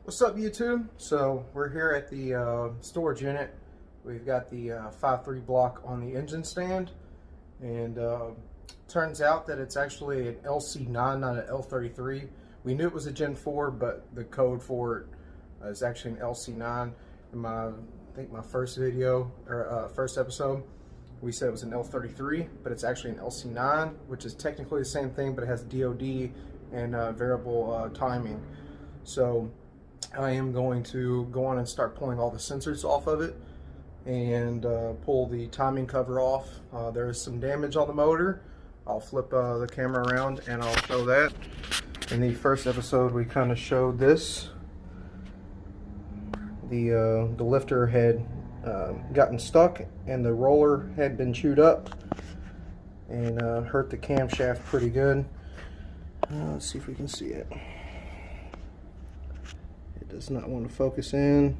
What's up, YouTube? So we're here at the storage unit. We've got the 5.3 block on the engine stand, and turns out that it's actually an LC9, not an L33. We knew it was a Gen 4, but the code for it is actually an LC9. In I think my first video or first episode, we said it was an L33, but it's actually an LC9, which is technically the same thing, but it has DOD and variable timing. So I am going to go on and start pulling all the sensors off of it and pull the timing cover off. There is some damage on the motor. I'll flip the camera around and I'll show that. In the first episode, we kind of showed this. The lifter had gotten stuck and the roller had been chewed up and hurt the camshaft pretty good. Let's see if we can see it. It does not want to focus in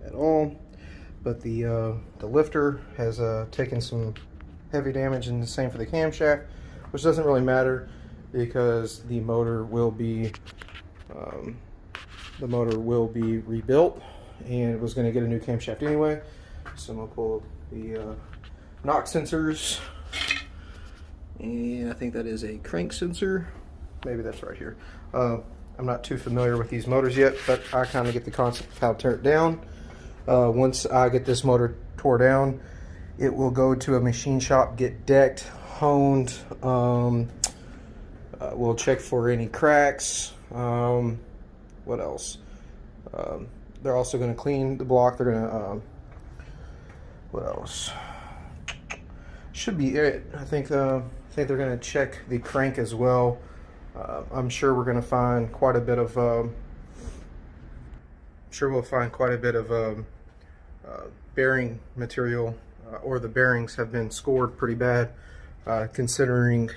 at all, but the lifter has taken some heavy damage, and the same for the camshaft, which doesn't really matter because the motor will be rebuilt, and it was going to get a new camshaft anyway. So I'm going to pull the knock sensors, and I think that is a crank sensor. Maybe that's right here. I'm not too familiar with these motors yet, but I kind of get the concept of how to tear it down. Once I get this motor tore down, it will go to a machine shop, get decked, honed. We'll check for any cracks. What else? They're also going to clean the block. They're going to, what else? Should be it. I think they're going to check the crank as well. I'm sure we're going to find quite a bit of bearing material, or the bearings have been scored pretty bad, considering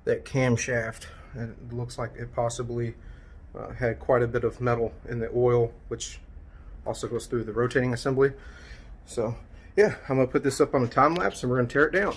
that camshaft. It looks like it possibly had quite a bit of metal in the oil, which also goes through the rotating assembly. So yeah, I'm going to put this up on a time lapse and we're going to tear it down.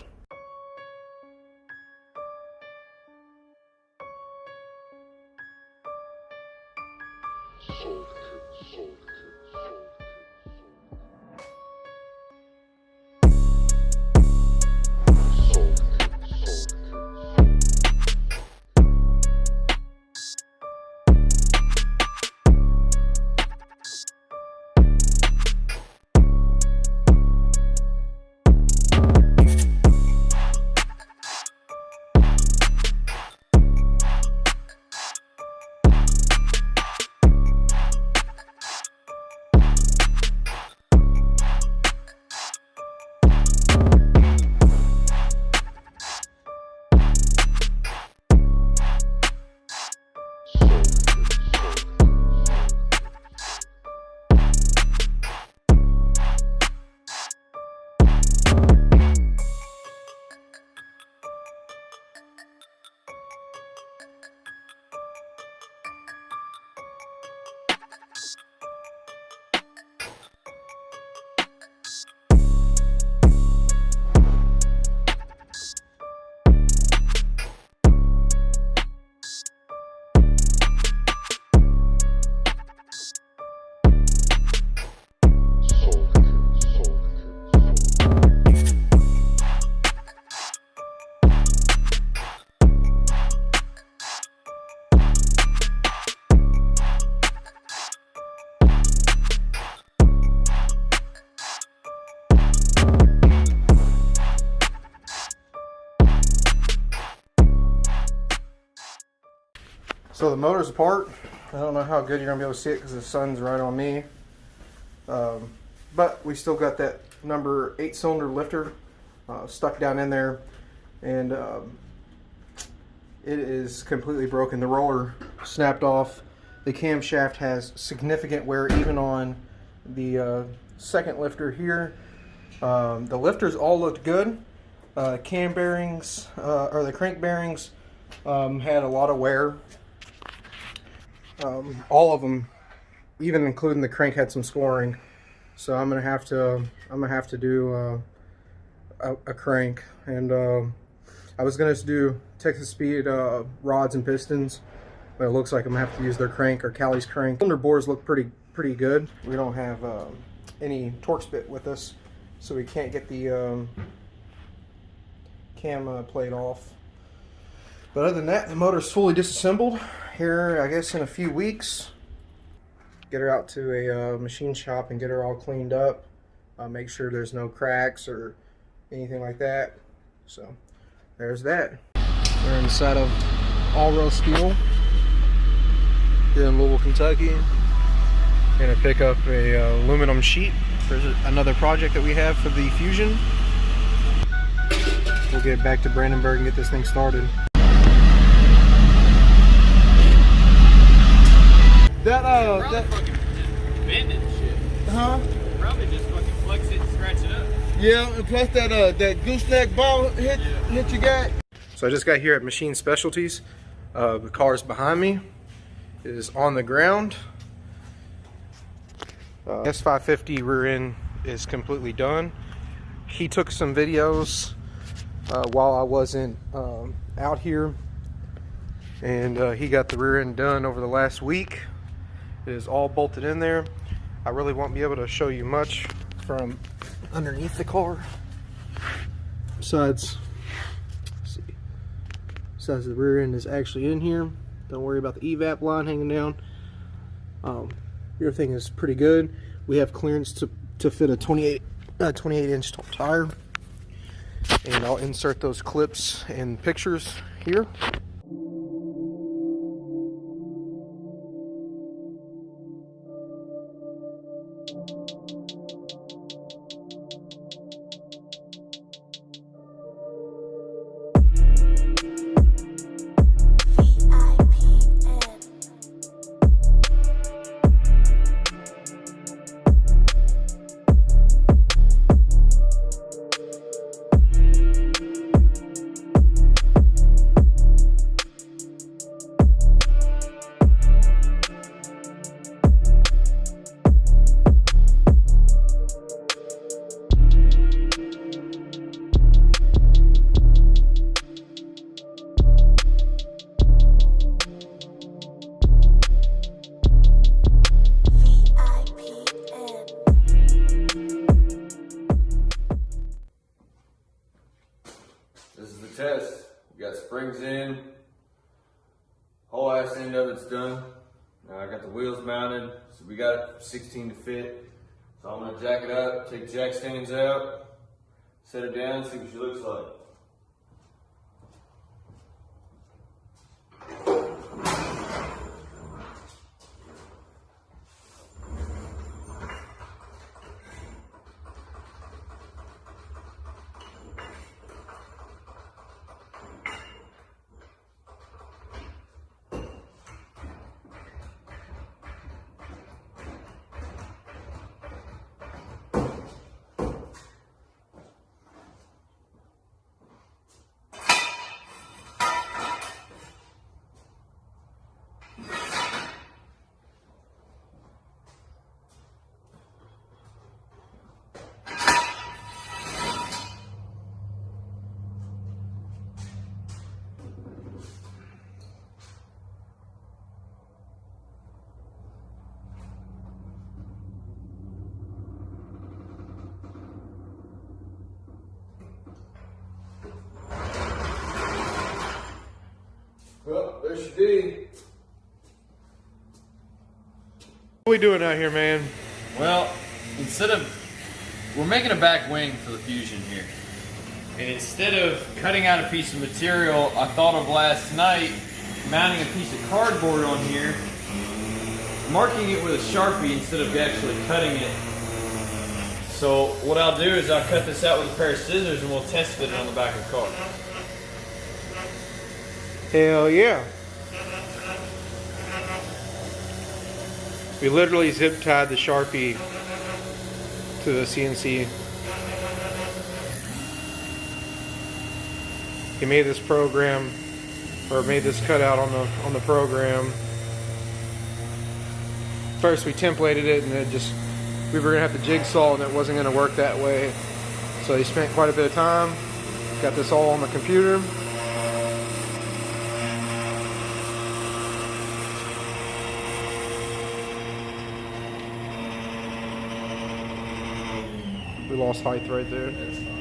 So the motor's apart. I don't know how good you're gonna be able to see it because the sun's right on me. But we still got that number 8-cylinder lifter stuck down in there, and it is completely broken. The roller snapped off. The camshaft has significant wear even on the second lifter here. The lifters all looked good. Cam bearings, or the crank bearings, had a lot of wear. All of them, even including the crank, had some scoring. So I'm gonna have to do a crank, and I was gonna do Texas Speed rods and pistons, but it looks like I'm gonna have to use their crank or Callie's crank. Cylinder bores look pretty good. We don't have any Torx bit with us, so we can't get the cam plate off. But other than that, the motor's fully disassembled. Here, I guess in a few weeks, get her out to a machine shop and get her all cleaned up. Make sure there's no cracks or anything like that. So there's that. We're inside of All Row Steel here in Louisville, Kentucky. Gonna pick up a aluminum sheet for another project that we have for the Fusion. We'll get back to Brandenburg and get this thing started. That fucking bend it and shit. Huh? Probably just fucking flex it and scratch it up. Yeah, and plus that gooseneck ball hit you got. So I just got here at Machine Specialties. The car's behind me. It is on the ground. S550 rear end is completely done. He took some videos while I wasn't out here, and he got the rear end done over the last week. It is all bolted in there. I really won't be able to show you much from underneath the car. Besides the rear end is actually in here. Don't worry about the evap line hanging down. Everything is pretty good. We have clearance to fit a 28 inch tire, and I'll insert those clips and pictures here. This is the test. We got springs in, whole ass end of it's done. Now I got the wheels mounted, so we got 16 to fit. So I'm gonna jack it up, take jack stands out, set it down, see what she looks like. Well, there she be. What are we doing out here, man? Well, we're making a back wing for the Fusion here. And instead of cutting out a piece of material, I thought of last night mounting a piece of cardboard on here, marking it with a Sharpie instead of actually cutting it. So what I'll do is I'll cut this out with a pair of scissors and we'll test fit it on the back of the car. Hell yeah. We literally zip tied the Sharpie to the CNC. He made this program, or made this cutout on the program. First we templated it, and we were gonna have to jigsaw, and it wasn't gonna work that way. So he spent quite a bit of time, got this all on the computer. lost height right there. That's fine.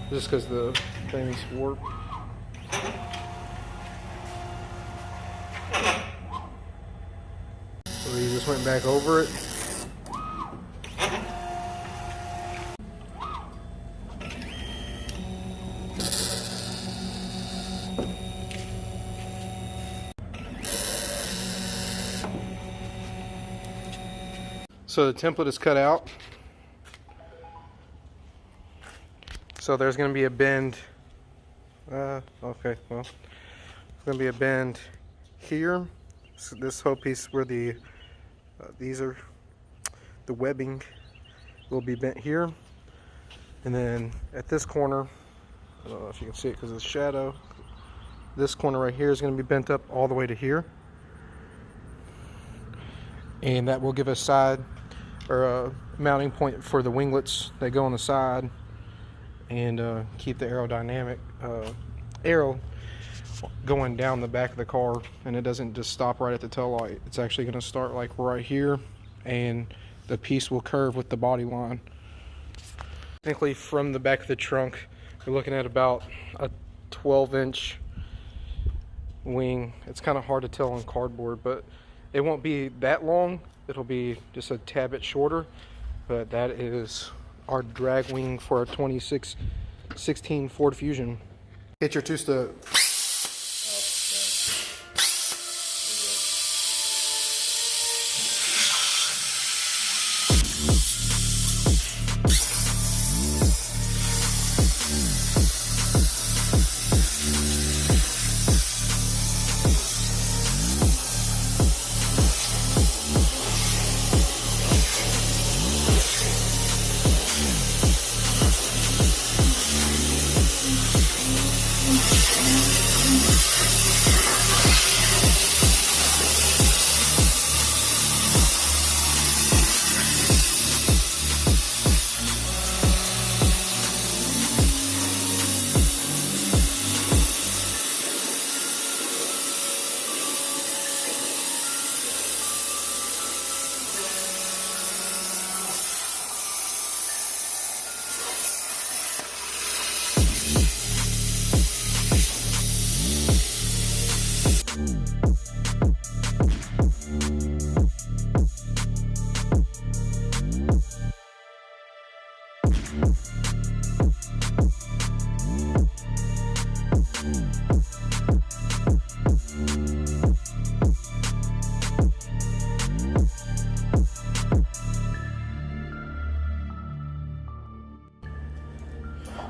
Just because the thing's warped. So he just went back over it. So the template is cut out. So there's going to be a bend. Okay, well, there's going to be a bend here. So this whole piece where the these are the webbing will be bent here, and then at this corner, I don't know if you can see it because of the shadow. This corner right here is going to be bent up all the way to here, and that will give us side or a mounting point for the winglets that go on the side, and keep the aerodynamic arrow going down the back of the car, and it doesn't just stop right at the tail light. It's actually going to start like right here, and the piece will curve with the body line. Technically, from the back of the trunk, we're looking at about a 12-inch wing. It's kind of hard to tell on cardboard, but it won't be that long. It'll be just a tad bit shorter, but that is our drag wing for our 2016 Ford Fusion. Hit your two-step.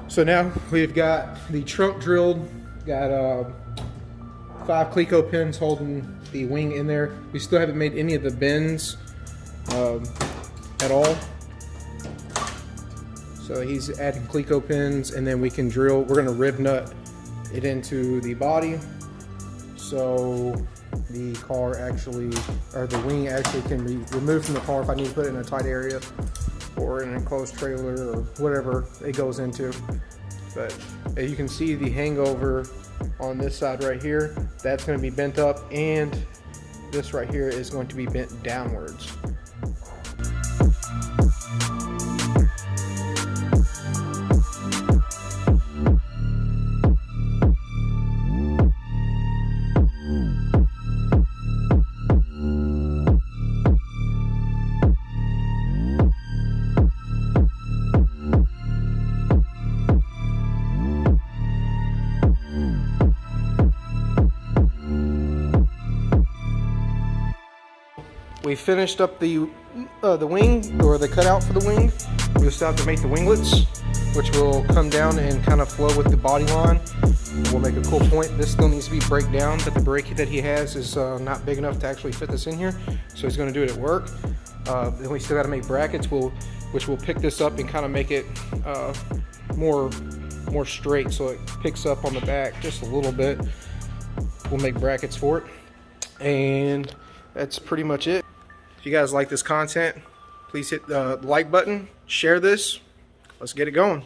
So now we've got the trunk drilled, got 5 Cleco pins holding the wing in there. We still haven't made any of the bends at all. So he's adding Cleco pins, and then we can drill. We're gonna rib nut it into the body, so the car actually, or the wing actually can be removed from the car if I need to put it in a tight area or in an enclosed trailer or whatever it goes into. But as you can see, the hangover on this side right here, that's going to be bent up, and this right here is going to be bent downwards. We finished up the wing, or the cutout for the wing. We still have to make the winglets, which will come down and kind of flow with the body line. We'll make a cool point. This still needs to be brake down, but the brake that he has is not big enough to actually fit this in here, so he's going to do it at work. Then we still got to make brackets, which will pick this up and kind of make it more straight, so it picks up on the back just a little bit. We'll make brackets for it, and that's pretty much it. If you guys like this content, please hit the like button, share this. Let's get it going.